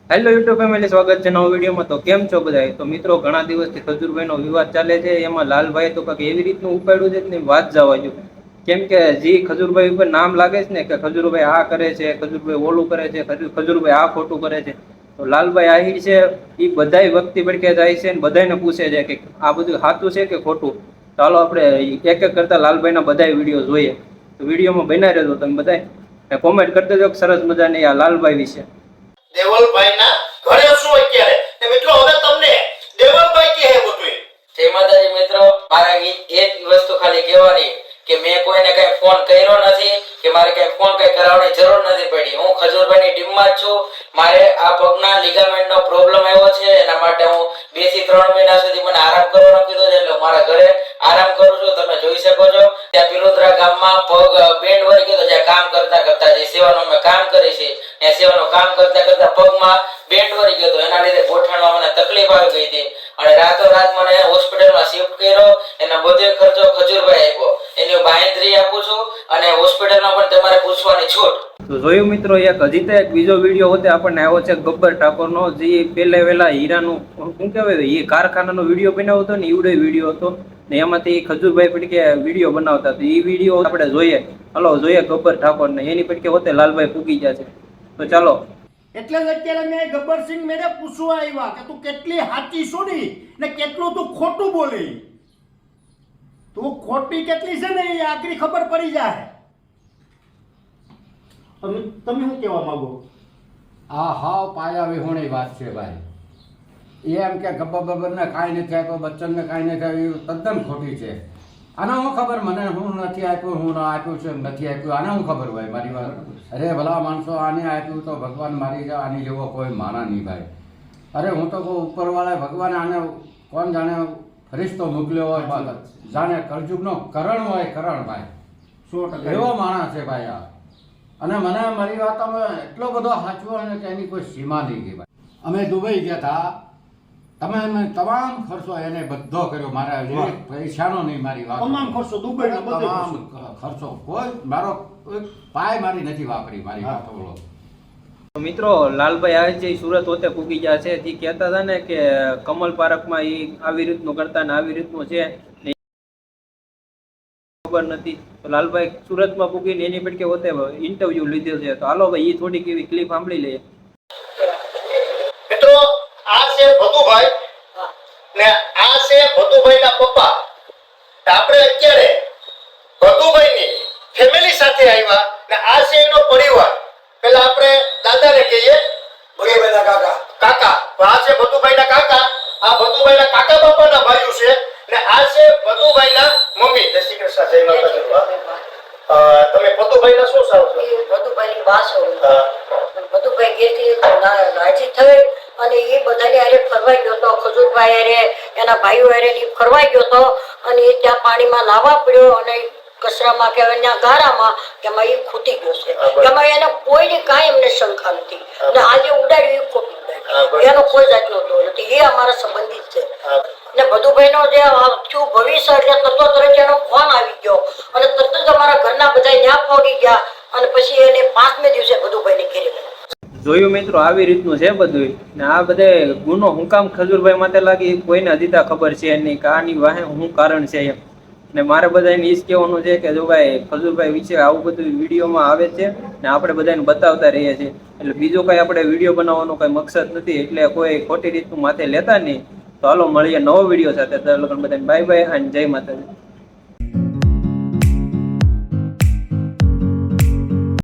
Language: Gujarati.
હેલો યુટ્યુબ ફેમિલી, સ્વાગત છે નવા વિડીયોમાં। તો કેમ છો બધા? તો મિત્રો, ઘણા દિવસથી ખજૂરભાઈનો વિવાદ ચાલે છે। એમાં લાલભાઈ તો કંઈક એવી રીતનું ઉપાડ્યું છે ને વાત જવા જો। કેમ કે જે ખજૂરભાઈ ઉપર નામ લાગે છે ને કે ખજૂરભાઈ આ કરે છે, ખજૂરભાઈ ઓલું કરે છે, ખજૂરભાઈ આ ખોટું કરે છે, તો લાલભાઈ આહિર છે એ બધાય વ્યક્તિ પડકે જાય છે ને બધાને પૂછે છે કે આ બધું સાચું છે કે ખોટું। ચાલો આપણે એક એક કરતા લાલભાઈના બધા વિડીયો જોઈએ। તો વિડીયોમાં બન્યા રહેજો તમે બધા, કોમેન્ટ કરી દેજો સરસ મજાની આ લાલભાઈ વિશે। દેવલભાઈના ઘરે શું અત્યારે ને મિત્રો હવે તમને દેવલભાઈ કહે બધું। જય માતાજી મિત્રો, મારે એક વસ્તુ ખાલી કહેવાની કે મેં કોઈને કઈ ફોન કર્યો નથી કે મારે કઈ ફોન કઈ કરાવવાની જરૂર નથી પડી। હું ખજૂરભાઈની ટીમમાં જ છું। મારે આ પગના લિગામેન્ટનો પ્રોબ્લેમ આવ્યો છે, એના માટે હું 2 થી 3 મહિના સુધી મને આરામ કરવાનો કીધો છે, એટલે મારા ઘરે આરામ કરું છું। તમે જોઈ શકો છો ત્યાં પિલોદરા ગામમાં પગ બેન્ડ વળી ગયો, જ્યાં કામ કરતા કરતા જે સેવાનું અમે કામ કરી છે એ સેવાનું કામ કરતા કરતા પગમાં બેન્ડ વળી ગયો તો એના લીધે ગોઠણમાં મને તકલીફ આવી ગઈ હતી અને રાતોરાત મને હોસ્પિટલમાં શિફ્ટ કર્યો। એનો બધો ખર્ચો ખજૂરભાઈ આપ્યો। એની બાંહેધરી આપું છું અને હોસ્પિટલમાં પણ તમારે પૂછવાની છૂટ। તો જોયું મિત્રો, એક હજી તો એક બીજો વિડીયો હોતે આપણને આવ્યો છે ગબ્બર ઠાકોરનો, જે પહેલા વહેલા હીરાનું શું કહેવાય એ કારખાનાનો વિડીયો બનાવ્યો હતો ને, ઈવડો વિડીયો હતો ને, એમાંથી ખજૂરભાઈ પડકે વિડીયો બનાવતા તો એ વિડીયો આપણે જોઈએ। હલો જોઈએ ગબ્બર ઠાકોરને, એની પડકે હોતે લાલભાઈ પૂગી ગયા છે। તો ચાલો, એટલે જ અત્યારે મેં ગબ્બરસિંહ મેરે પૂછવા આવ્યા કે તું કેટલી સાચી સુની ને કેટલું તું ખોટું બોલી। તું ખોટી કેટલી છે ને એ આખરી ખબર પડી જાય। તમે શું કહેવા માંગો? આ હાવ પાયા વિહોણી વાત છે ભાઈ। એમ કે ગબ્બરને કાંઈ નથી આપ્યો, બચ્ચનને કાંઈ નથી આપ્યું, તદ્દન ખોટી છે। આને હું ખબર મને હું નથી આપ્યું, હું આપ્યું છે નથી આપ્યું, આને હું ખબર ભાઈ મારી વાત? અરે ભલા માણસો, આને આપ્યું તો ભગવાન મારી જાય, આની જેવો કોઈ માના નહીં ભાઈ। અરે હું તો કહું ઉપરવાળા ભગવાન આને કોણ જાણે ફરિશ્તો મોકલ્યો હોય, જાણે કળજુગનો કરણ હોય, કરણ ભાઈ 100% એવો માણસ છે ભાઈ આ। અને મને મારી વાતમાં એટલો બધો સાચવો અને કે એની કોઈ સીમા નહીં ગઈ ભાઈ। અમે દુબઈ ગયા હતા, તમે તમામ ખર્ચો એને બધો કર્યો, મારા એક પૈસાનો નહીં, મારી વાત તમામ ખર્ચો દુબઈનો બધો તમામ ખર્ચો કોઈ મારો પાય મારી નથી વાપરી, મારી વાત બોલો। મિત્રો લાલભાઈ આવે છે સુરત હોતે પૂગી ગયા છે। જે કહેતા હતા ને કે કમલ પાર્કમાં એ આવી રીતનું કરતા ને આવી રીતનું છે, ખબર નથી। તો લાલભાઈ સુરતમાં પૂગીને એની પડકે હોતે ઇન્ટરવ્યુ લીધેલ છે। તો હાલો ભાઈ એ થોડીક એવી ક્લિપ સાંભળી લઈએ। મિત્રો આ છે ભદુભાઈ ને આ છે ભદુભાઈના પપ્પા। આપણે અત્યારે ભદુભાઈની ફેમિલી સાથે આવ્યા ને આ છે એનો પરિવાર। પહેલા આપણે દાદાને કહીએ, ભદુભાઈના કાકા કાકા। તો આ છે ભદુભાઈના કાકા, આ ભદુભાઈના કાકા બાપાના ભાઈઓ છે ને આ છે ભદુભાઈના મમ્મી। જય શ્રી કૃષ્ણ, જય માતાજી। તમે ભદુભાઈના શું સાવ છો? ભદુભાઈની બા છો। ભદુભાઈ ઘેરથી રાજી થઈ અને એ બધાને હારે ફરવાઈ ગયો તો, ખજૂરભાઈ હારે એના ભાઈઓ હારે ફરવાઈ ગયો તો અને એ ત્યાં પાણીમાં નાહવા પડ્યો અને કચરામાં કે ત્યાં ગારામાં એમાં એ ખૂટી ગયો છે। એમાં એને કોઈની કાંઈ એમને શંકા નથી અને આજે ઉડાડ્યું એ ખોટું ઉડાડ્યું, એનો કોઈ જાતનો દોષ નથી, એ અમારા સંબંધિત છે। ને ભદુભાઈનો જે થયું ભવિષ્ય એટલે તરત એનો ફોન આવી ગયો અને તરત જ અમારા ઘરના બધા ત્યાં પહોંચી ગયા અને પછી એને 5મે દિવસે ભદુભાઈને ઘેરે ગયા। જોયું મિત્રો, આવી રીતનું છે બધું ને આ બધે ગુનો હું કામ ખજૂરભાઈ માટે લાગી કોઈને હજી તા ખબર છે નહીં કે આની વાહે શું કારણ છે એમ। ને મારે બધાને એ જ કહેવાનું છે કે જો ભાઈ ખજૂરભાઈ વિશે આવું બધું વિડીયોમાં આવે છે ને આપણે બધાને બતાવતા રહીએ છીએ, એટલે બીજો કાંઈ આપણે વિડીયો બનાવવાનો કાંઈ મકસદ નથી, એટલે કોઈ ખોટી રીતનું માથે લેતા નહીં। તો હાલો મળીએ નવો વિડીયો સાથે, બધાને બાય બાય અને જય માતાજી।